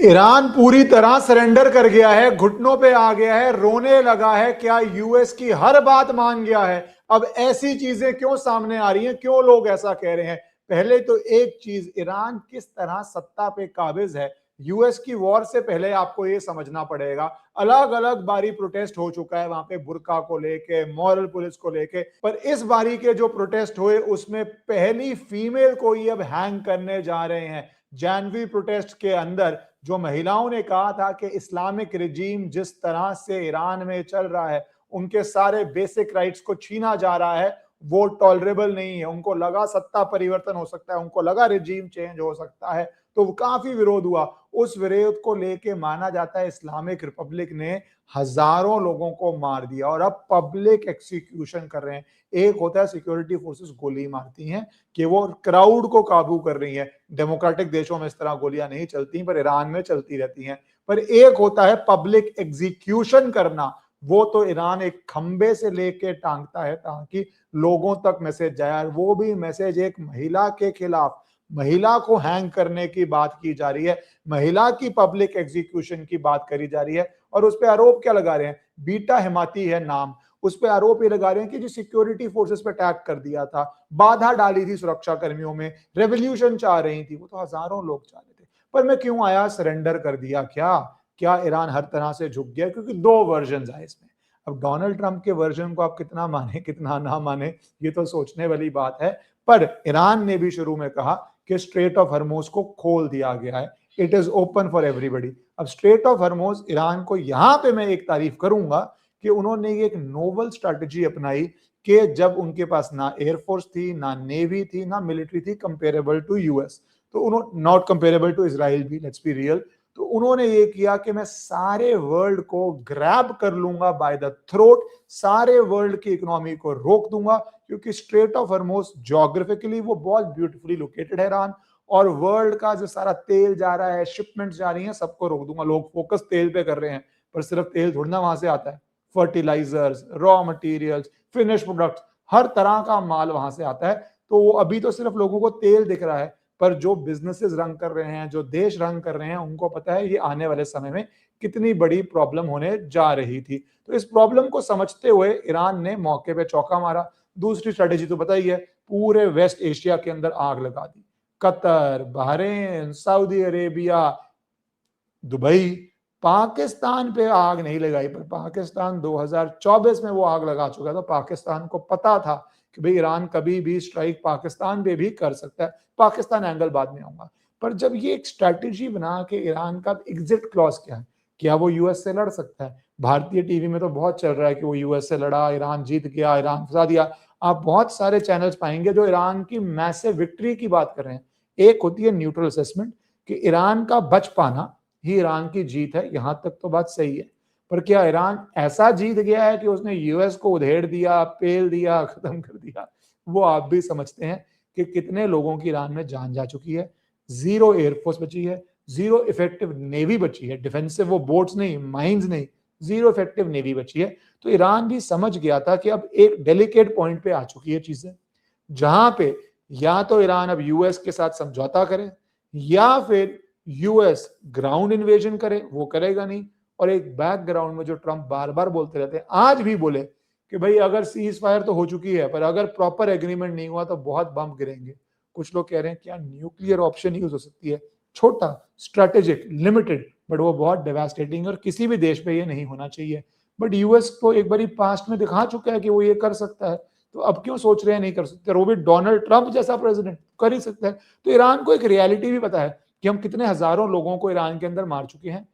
Iran पूरी तरह surrender कर गया है, घुटनों पे आ गया है, रोने लगा है। क्या यूएस की हर बात मान गया है? अब ऐसी चीजें क्यों सामने आ रही हैं, क्यों लोग ऐसा कह रहे हैं? पहले तो एक चीज, ईरान किस तरह सत्ता पे काबिज है, यूएस की वॉर से पहले आपको ये समझना पड़ेगा। अलग अलग बारी प्रोटेस्ट हो चुका है वहां पे, बुर्का को लेके, मॉरल पुलिस को लेके, पर इस बारी के जो प्रोटेस्ट हुए उसमें पहली फीमेल को ही अब हैंग करने जा रहे हैं। जानवी प्रोटेस्ट के अंदर जो महिलाओं ने कहा था कि इस्लामिक रिजीम जिस तरह से ईरान में चल रहा है, उनके सारे बेसिक राइट्स को छीना जा रहा है, वो टॉलरेबल नहीं है। उनको लगा सत्ता परिवर्तन हो सकता है, उनको लगा रिजीम चेंज हो सकता है, तो काफी विरोध हुआ। उस विरोध को लेके माना जाता है इस्लामिक रिपब्लिक ने हजारों लोगों को मार दिया और अब पब्लिक एक्सिक्यूशन कर रहे हैं। एक होता है सिक्योरिटी फोर्सेस गोली मारती हैं कि वो क्राउड को काबू कर रही है, डेमोक्रेटिक देशों में इस तरह गोलियां नहीं चलती, पर ईरान में चलती रहती हैं। पर एक होता है पब्लिक एग्जीक्यूशन करना, वो तो ईरान एक खंबे से लेके टांगता है ताकि लोगों तक मैसेज जाए। वो भी मैसेज एक महिला के खिलाफ, महिला को हैंग करने की बात की जा रही है, महिला की पब्लिक एग्जीक्यूशन की बात करी जा रही है। और उस पर आरोप क्या लगा रहे हैं? बीटा हिमाती है नाम, उस पर आरोप ये लगा रहे हैं कि जो सिक्योरिटी फोर्सेस पे अटैक कर दिया था, बाधा डाली थी सुरक्षा कर्मियों में, रेवोल्यूशन चाह रही थी, वो तो हजारों लोग चाह रहे थे। पर मैं क्यों आया, सरेंडर कर दिया क्या? क्या ईरान हर तरह से झुक गया? क्योंकि दो वर्जन आए इसमें। अब डोनाल्ड ट्रंप के वर्जन को आप कितना माने कितना ना माने, ये तो सोचने वाली बात है। पर ईरान ने भी शुरू में कहा कि स्ट्रेट ऑफ हर्मोज को खोल दिया गया है, it is open for everybody. अब स्ट्रेट ऑफ हर्मोज, ईरान को यहां पे मैं एक तारीफ करूंगा कि उन्होंने एक नोबल स्ट्रैटेजी अपनाई कि जब उनके पास ना एयरफोर्स थी, ना नेवी थी, ना मिलिट्री थी कंपेरेबल टू यूएस, तो उन्होंने नॉट कंपेरेबल टू इसराइल भी, लेट्स बी रियल, तो उन्होंने ये किया कि मैं सारे वर्ल्ड को ग्रैब कर लूंगा बाय द थ्रोट, सारे वर्ल्ड की इकोनॉमी को रोक दूंगा, क्योंकि स्ट्रेट ऑफ हर्मोज ज्योग्राफिकली वो बहुत ब्यूटीफुली लोकेटेड है ईरान, और वर्ल्ड का जो सारा तेल जा रहा है, शिपमेंट जा रही है, सबको रोक दूंगा। लोग फोकस तेल पे कर रहे हैं, पर सिर्फ तेल थोड़ा ना वहां से आता है, fertilisers, raw materials, finish products, हर तरह का माल वहां से आता है। तो वो अभी तो सिर्फ लोगों को तेल दिख रहा है, पर जो बिजनेसेस रन कर रहे हैं, जो देश रन कर रहे हैं, उनको पता है ये आने वाले समय में कितनी बड़ी प्रॉब्लम होने जा रही थी। तो इस प्रॉब्लम को समझते हुए ईरान ने मौके पे चौका मारा। दूसरी स्ट्रेटेजी तो पता ही है, पूरे वेस्ट एशिया के अंदर आग लगा दी। Qatar, Bahrain, Saudi Arabia, Dubai, Pakistan पे आग नहीं लगाई, पर पाकिस्तान 2024 में वो आग लगा चुका था। पाकिस्तान को पता था कि भाई ईरान कभी भी स्ट्राइक पाकिस्तान पे भी कर सकता है। पाकिस्तान एंगल बाद में आऊंगा, पर जब ये एक स्ट्रैटेजी बना के ईरान का एग्जिट क्लॉज क्या है, क्या वो यूएस से लड़ सकता है? भारतीय टीवी में तो बहुत चल रहा है कि वो यूएस से लड़ा, ईरान जीत गया, ईरान फंसा दिया। आप बहुत सारे चैनल्स पाएंगे जो ईरान की मैसिव विक्ट्री की बात कर रहे हैं। एक होती है न्यूट्रल असेसमेंट कि ईरान का बच पाना ही ईरान की जीत है, यहां तक तो बात सही है। पर क्या ईरान ऐसा जीत गया है कि उसने यूएस को उधेड़ दिया, पेल दिया, खत्म कर दिया? वो आप भी समझते हैं कि कितने लोगों की ईरान में जान जा चुकी है, जीरो एयरफोर्स बची है, जीरो इफेक्टिव नेवी बची है, डिफेंसिव वो बोट्स नहीं, माइंस नहीं, जीरो इफेक्टिव नेवी बची है। तो ईरान भी समझ गया था कि अब एक डेलिकेट पॉइंट पे आ चुकी है चीजें, जहां पे या तो ईरान अब यूएस के साथ समझौता करे, या फिर यूएस ग्राउंड इन्वेजन करे, वो करेगा नहीं। और एक बैकग्राउंड में जो ट्रंप बार बार बोलते रहते हैं, आज भी बोले कि भाई अगर सीज फायर तो हो चुकी है, पर अगर प्रॉपर एग्रीमेंट नहीं हुआ तो बहुत बम गिरेंगे। कुछ लोग कह रहे हैं क्या न्यूक्लियर ऑप्शन यूज हो सकती है, छोटा, स्ट्रेटेजिक, लिमिटेड, बट वो बहुत डेवास्टेटिंग, और किसी भी देश पे ये नहीं होना चाहिए। बट यूएस को एक बार पास्ट में दिखा चुका है कि वो ये कर सकता है, तो अब क्यों सोच रहे हैं नहीं कर सकते? वो भी डोनाल्ड ट्रंप जैसा प्रेसिडेंट कर ही सकता है। तो ईरान को एक रियलिटी भी पता है कि हम कितने हजारों लोगों को ईरान के अंदर मार चुके हैं।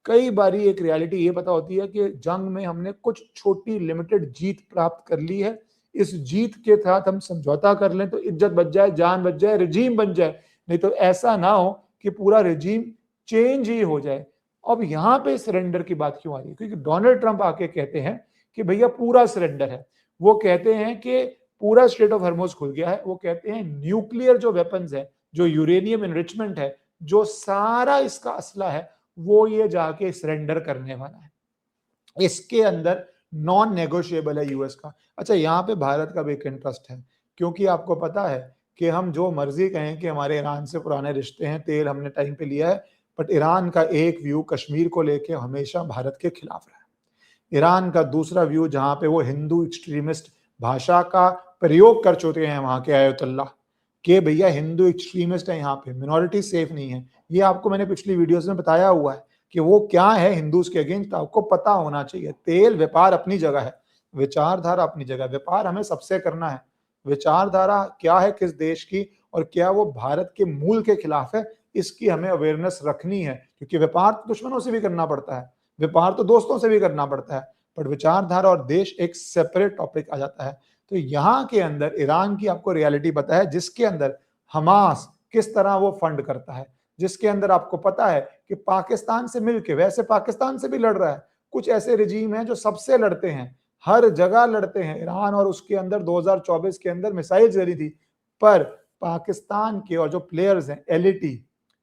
कई बारी एक रियलिटी ये पता होती है कि जंग में हमने कुछ छोटी लिमिटेड जीत प्राप्त कर ली है, इस जीत के साथ हम समझौता कर लें तो इज्जत बच जाए, जान बच जाए, रिजीम बन जाए। नहीं तो ऐसा ना हो कि पूरा रिजीम चेंज ही हो जाए। अब यहां पे सरेंडर की बात क्यों आ रही है? क्योंकि डोनाल्ड ट्रंप आके कहते हैं कि भैया पूरा सरेंडर है। वो कहते हैं कि पूरा स्ट्रेट ऑफ हर्मोज खुल गया है। वो कहते हैं न्यूक्लियर जो वेपन्स है, जो यूरेनियम एनरिचमेंट है, जो सारा इसका असला है, वो ये जाके सरेंडर करने वाला है। इसके अंदर नॉन नेगोशिएबल है यूएस का। अच्छा, यहाँ पे भारत का भी एक इंटरेस्ट है, क्योंकि आपको पता है कि हम जो मर्जी कहें कि हमारे ईरान से पुराने रिश्ते हैं, तेल हमने टाइम पे लिया है, बट ईरान का एक व्यू कश्मीर को लेके हमेशा भारत के खिलाफ रहा है। ईरान का दूसरा व्यू, जहां पे वो हिंदू एक्सट्रीमिस्ट भाषा का प्रयोग कर चुके हैं वहां के आयतुल्ला, कि भैया हिंदू एक्सट्रीमिस्ट है, यहाँ पे मिनॉरिटी सेफ नहीं है। ये आपको मैंने पिछली वीडियोस में बताया हुआ है कि वो क्या है हिंदूज के अगेंस्ट, आपको पता होना चाहिए। तेल व्यापार अपनी जगह है, विचारधारा अपनी जगह। व्यापार हमें सबसे करना है, विचारधारा क्या है किस देश की और क्या वो भारत के मूल के खिलाफ है, इसकी हमें अवेयरनेस रखनी है। क्योंकि व्यापार तो दुश्मनों से भी करना पड़ता है, व्यापार तो दोस्तों से भी करना पड़ता है, बट विचारधारा और देश एक सेपरेट टॉपिक आ जाता है। तो यहाँ के अंदर ईरान की आपको रियलिटी पता है, जिसके अंदर हमास किस तरह वो फंड करता है, जिसके अंदर आपको पता है कि पाकिस्तान से मिलके, वैसे पाकिस्तान से भी लड़ रहा है, कुछ ऐसे रिजीम हैं जो सबसे लड़ते हैं, हर जगह लड़ते हैं ईरान। और उसके अंदर 2024 के अंदर मिसाइल जरी थी, पर पाकिस्तान के और जो प्लेयर्स हैं एलईटी,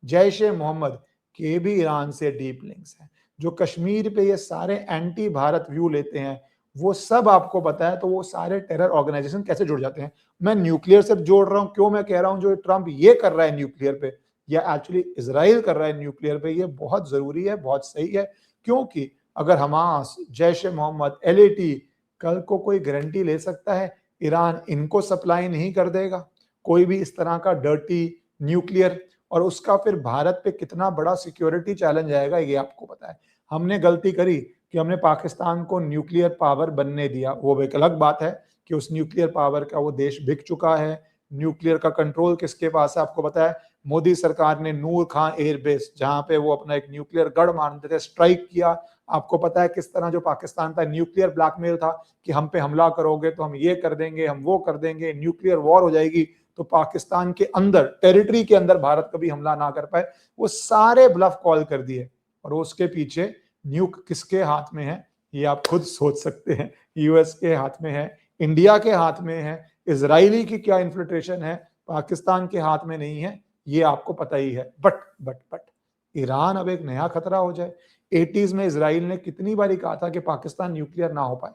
जैश ए मोहम्मद के भी ईरान से डीप लिंक्स हैं। जो कश्मीर पे ये सारे एंटी भारत व्यू लेते हैं, वो सब आपको पता है। तो वो सारे टेरर ऑर्गेनाइजेशन कैसे जुड़ जाते हैं। मैं न्यूक्लियर से जोड़ रहा हूं, क्यों मैं कह रहा हूं जो ट्रंप ये कर रहा है न्यूक्लियर पे, या एक्चुअली इजराइल कर रहा है न्यूक्लियर पे, ये बहुत जरूरी है, बहुत सही है। क्योंकि अगर हमास, जैश ए मोहम्मद, एलईटी कल को कोई गारंटी ले सकता है ईरान इनको सप्लाई नहीं कर देगा कोई भी इस तरह का डर्टी न्यूक्लियर, और उसका फिर भारत पे कितना बड़ा सिक्योरिटी चैलेंज आएगा ये आपको पता है। हमने गलती करी कि हमने पाकिस्तान को न्यूक्लियर पावर बनने दिया, वो एक अलग बात है कि उस न्यूक्लियर पावर का वो देश बिक चुका है। न्यूक्लियर का कंट्रोल किसके पास है आपको पता है। मोदी सरकार ने नूर खां एयरबेस, जहां पे वो अपना एक न्यूक्लियर गढ़ मानते थे, स्ट्राइक किया। आपको पता है किस तरह जो पाकिस्तान का न्यूक्लियर ब्लैकमेल था कि हम पे हमला करोगे तो हम ये कर देंगे, हम वो कर देंगे, न्यूक्लियर वॉर हो जाएगी तो पाकिस्तान के अंदर, टेरिटरी के अंदर भारत कभी हमला ना कर पाए। वो सारे ब्लफ कॉल कर दिए, और उसके पीछे न्यूक किसके हाथ में है ये आप खुद सोच सकते हैं। यूएस के हाथ में है, इंडिया के हाथ में है, इजरायली की क्या इन्फिल्ट्रेशन है, पाकिस्तान के हाथ में नहीं है, ये आपको पता ही है। बट ईरान अब एक नया खतरा हो जाए। 80s में इजराइल ने कितनी बारी कहा था कि पाकिस्तान न्यूक्लियर ना हो पाए।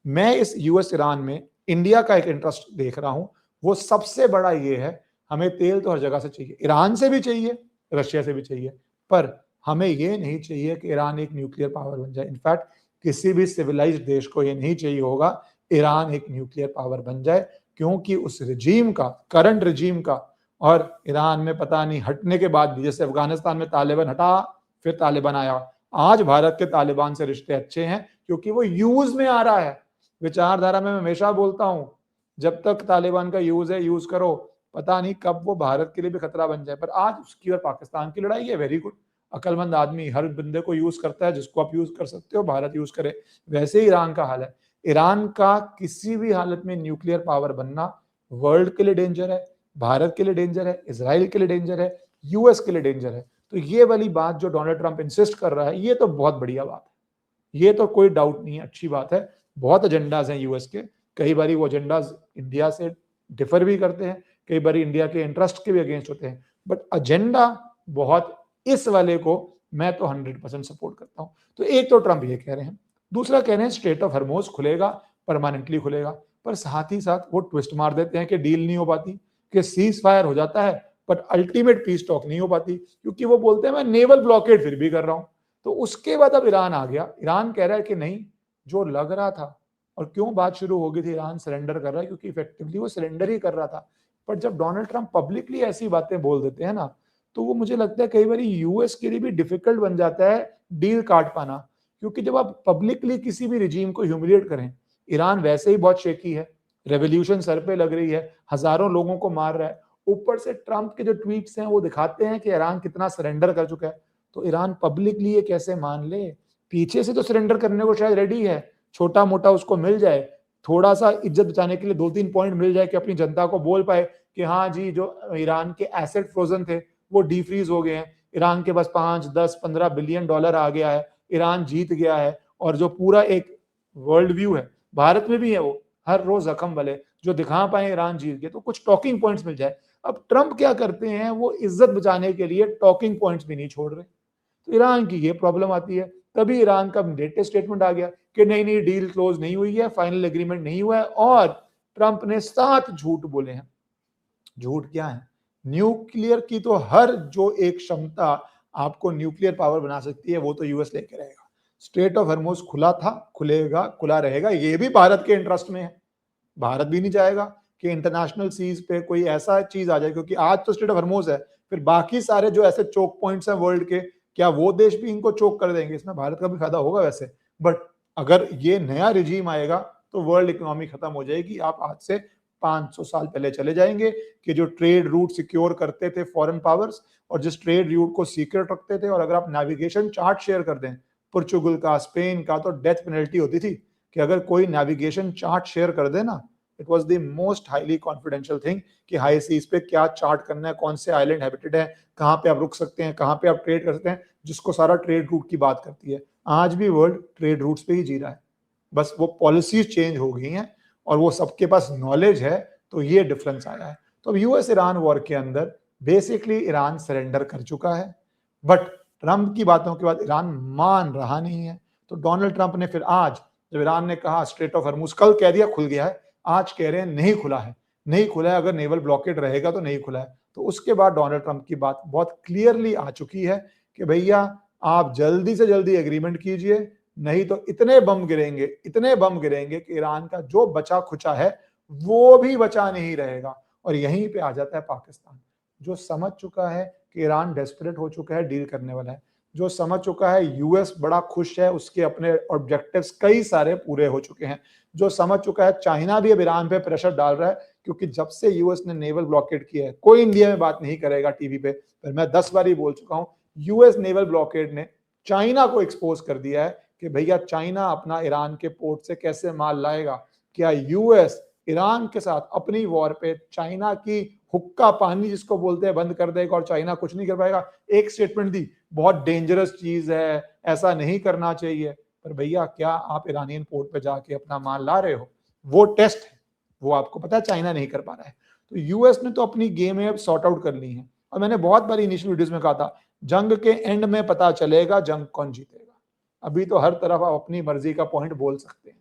मैं इस यूएस ईरान में इंडिया का एक इंटरेस्ट देख रहा हूं, वो सबसे बड़ा ये है, हमें तेल तो हर जगह से चाहिए, ईरान से भी चाहिए, रशिया से भी चाहिए, पर हमें ये नहीं चाहिए कि ईरान एक न्यूक्लियर पावर बन जाए। इनफैक्ट किसी भी सिविलाइज्ड देश को ये नहीं चाहिए होगा ईरान एक न्यूक्लियर पावर बन जाए, क्योंकि उस रिजीम का, करंट रिजीम का, और ईरान में पता नहीं हटने के बाद भी, जैसे अफगानिस्तान में तालिबान हटा फिर तालिबान आया, आज भारत के तालिबान से रिश्ते अच्छे हैं क्योंकि वो यूज में आ रहा है। विचारधारा में मैं हमेशा बोलता हूं, जब तक तालिबान का यूज है यूज करो, पता नहीं कब वो भारत के लिए भी खतरा बन जाए। पर आज उसकी और पाकिस्तान की लड़ाई है, वेरी गुड, अकलमंद आदमी हर बंदे को यूज करता है, जिसको आप यूज कर सकते हो भारत यूज करे। वैसे ही ईरान का हाल है, ईरान का किसी भी हालत में न्यूक्लियर पावर बनना वर्ल्ड के लिए डेंजर है, भारत के लिए डेंजर है, इजराइल के लिए डेंजर है, यूएस के लिए डेंजर है। तो ये वाली बात जो डोनाल्ड ट्रंप इंसिस्ट कर रहा है, ये तो बहुत बढ़िया बात है, ये तो कोई डाउट नहीं है, अच्छी बात है। बहुत एजेंडाज हैं यूएस के, कई बार वो एजेंडाज इंडिया से डिफर भी करते हैं, कई बार इंडिया के इंटरेस्ट के भी अगेंस्ट होते हैं, बट एजेंडा बहुत, इस वाले को मैं तो 100% सपोर्ट करता हूं। तो एक तो ट्रंप ये कह रहे हैं, दूसरा कह रहे हैं स्ट्रेट ऑफ हॉर्मुज खुलेगा, परमानेंटली खुलेगा, पर साथ ही साथ वो ट्विस्ट मार देते हैं कि डील नहीं हो पाती, कि सीज फायर हो जाता है पर अल्टीमेट पीस टॉक नहीं हो पाती, क्योंकि वो बोलते हैं मैं नेवल ब्लॉकेड फिर भी कर रहा हूं। तो उसके बाद अब ईरान आ गया, ईरान कह रहा है कि नहीं, जो लग रहा था, और क्यों बात शुरू हो गई थी ईरान सरेंडर कर रहा है, क्योंकि इफेक्टिवली वो सरेंडर ही कर रहा था। पर जब डोनाल्ड ट्रंप पब्लिकली ऐसी बातें बोल देते हैं ना, तो वो मुझे लगता है कई बार यूएस के लिए भी डिफिकल्ट बन जाता है डील काट पाना। क्योंकि जब आप पब्लिकली किसी भी रिजीम को ह्यूमिलिएट करें, ईरान वैसे ही बहुत शेकी है, रेवोल्यूशन सर पे लग रही है, हजारों लोगों को मार रहा है, ऊपर से ट्रंप के जो ट्वीट्स हैं वो दिखाते हैं कि ईरान कितना सरेंडर कर चुका है। तो ईरान पब्लिकली ये कैसे मान ले, पीछे से तो सरेंडर करने को शायद रेडी है, छोटा मोटा उसको मिल जाए, थोड़ा सा इज्जत बचाने के लिए 2-3 पॉइंट मिल जाए कि अपनी जनता को बोल पाए कि हाँ जी, जो ईरान के एसेट फ्रोजन थे वो डीफ्रीज हो गए हैं, ईरान के पास 5, 10, 15 बिलियन डॉलर आ गया है, ईरान जीत गया है। और जो पूरा एक वर्ल्ड व्यू है, भारत में भी है, वो हर रोज जख्म वाले जो दिखा पाए ईरान जीत गया, तो कुछ टॉकिंग पॉइंट्स मिल जाए। अब ट्रंप क्या करते हैं, वो इज्जत बचाने के लिए टॉकिंग पॉइंट्स भी नहीं छोड़ रहे, तो ईरान की ये प्रॉब्लम आती है। तभी ईरान का लेटेस्ट स्टेटमेंट आ गया कि नहीं नहीं, डील क्लोज नहीं हुई है, फाइनल एग्रीमेंट नहीं हुआ है, और ट्रंप ने 7 झूठ बोले हैं। झूठ क्या है, न्यूक्लियर की तो हर जो एक क्षमता आपको न्यूक्लियर पावर बना सकती है, वो तो यूएस लेके रहेगा। स्ट्रेट ऑफ हॉर्मुज खुला था, खुलेगा, खुला रहेगा, ये भी भारत के इंटरेस्ट में है। भारत भी नहीं चाहेगा कि इंटरनेशनल सीज पे कोई ऐसा चीज आ जाए, क्योंकि आज तो स्ट्रेट ऑफ हॉर्मुज है, फिर बाकी सारे जो ऐसे चोक पॉइंट्स हैं वर्ल्ड के, क्या वो देश भी इनको चोक कर देंगे? इसमें भारत का भी फायदा होगा वैसे, बट अगर ये नया रिजीम आएगा तो वर्ल्ड इकोनॉमी खत्म हो जाएगी। आप आज से 500 साल पहले चले जाएंगे कि जो ट्रेड रूट सिक्योर करते थे फॉरेन पावर्स, और जिस ट्रेड रूट को सीक्रेट रखते थे, और अगर आप नेविगेशन चार्ट शेयर कर दें पुर्तगाल का, स्पेन का, तो डेथ पेनल्टी होती थी कि अगर कोई नेविगेशन चार्ट शेयर कर दे ना, it was the most highly confidential thing कि हाई सीज पे क्या चार्ट करना है, कौन से आइलैंड हैबिटेड है, कहाँ पे आप रुक सकते हैं, कहाँ पे आप ट्रेड कर सकते हैं, जिसको सारा ट्रेड रूट की बात करती है। आज भी वर्ल्ड ट्रेड रूट्स पे ही जी रहा है, बस वो पॉलिसीज चेंज हो गई हैं और वो सबके पास नॉलेज है, तो ये डिफरेंस आया है। तो अब यूएस ईरान वॉर के अंदर बेसिकली ईरान सरेंडर कर चुका है, बट ट्रंप की बातों के बाद ईरान मान रहा नहीं है। तो डोनाल्ड ट्रंप ने फिर आज, जब ईरान ने कहा स्ट्रेट ऑफ हॉर्मुज, कल कह दिया खुल गया है, आज कह रहे हैं नहीं खुला है, नहीं खुला है, अगर नेवल ब्लॉकेड रहेगा तो नहीं खुला है। तो उसके बाद डोनाल्ड ट्रंप की बात बहुत क्लियरली आ चुकी है कि भैया आप जल्दी से जल्दी एग्रीमेंट कीजिए, नहीं तो इतने बम गिरेंगे, इतने बम गिरेंगे कि ईरान का जो बचा खुचा है वो भी बचा नहीं रहेगा। और यहीं पे आ जाता है पाकिस्तान, जो समझ चुका है कि ईरान डेस्परेट हो चुका है, डील करने वाला है, जो समझ चुका है यूएस बड़ा खुश है, उसके अपने ऑब्जेक्टिव्स कई सारे पूरे हो चुके हैं, जो समझ चुका है चाइना भी अब ईरान पे प्रेशर डाल रहा है, क्योंकि जब से यूएस ने नेवल ब्लॉकेड किया है, कोई इंडिया में बात नहीं करेगा टीवी पे, पर मैं 10 बार ही बोल चुका हूं, यूएस नेवल ब्लॉकेड ने चाइना को एक्सपोज कर दिया है कि भैया चाइना अपना ईरान के पोर्ट से कैसे माल लाएगा। क्या यूएस ईरान के साथ अपनी वॉर पे चाइना की हुक्का पानी जिसको बोलते हैं बंद कर देगा और चाइना कुछ नहीं कर पाएगा? एक स्टेटमेंट दी, बहुत डेंजरस चीज है, ऐसा नहीं करना चाहिए, पर भैया क्या आप ईरानियन पोर्ट पे जाके अपना माल ला रहे हो? वो टेस्ट है, वो आपको पता है चाइना नहीं कर पा रहा है। तो यूएस ने तो अपनी गेम है सॉर्ट आउट कर ली है, और मैंने बहुत बार इनिशियल वीडियोस में कहा था जंग के एंड में पता चलेगा जंग कौन जीतेगा। अभी तो हर तरफ आप अपनी मर्जी का पॉइंट बोल सकते हैं।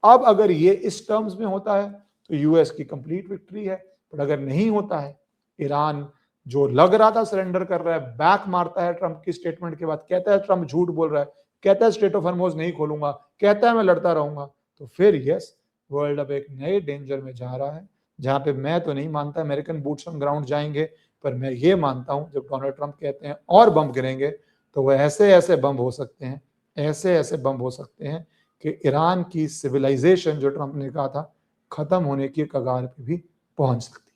अब अगर ये इस टर्म्स में होता है तो यूएस की कंप्लीट विक्ट्री है, पर अगर नहीं होता है, ईरान जो लग रहा था सरेंडर कर रहा है, बैक मारता है ट्रंप की स्टेटमेंट के बाद, कहता है ट्रंप झूठ बोल रहा है, कहता है स्ट्रेट ऑफ हॉर्मुज नहीं खोलूंगा, कहता है मैं लड़ता रहूंगा, तो फिर यस, वर्ल्ड अब एक नए डेंजर में जा रहा है, जहां पे मैं तो नहीं मानता अमेरिकन बूट्स ऑन ग्राउंड जाएंगे, पर मैं ये मानता हूं जब डोनाल्ड ट्रंप कहते हैं और बम गिरेंगे, तो वह ऐसे ऐसे बम हो सकते हैं, ऐसे ऐसे बम हो सकते हैं कि ईरान की सिविलाइजेशन जो ट्रंप ने कहा था खत्म होने की कगार पे भी पहुंच सकती है।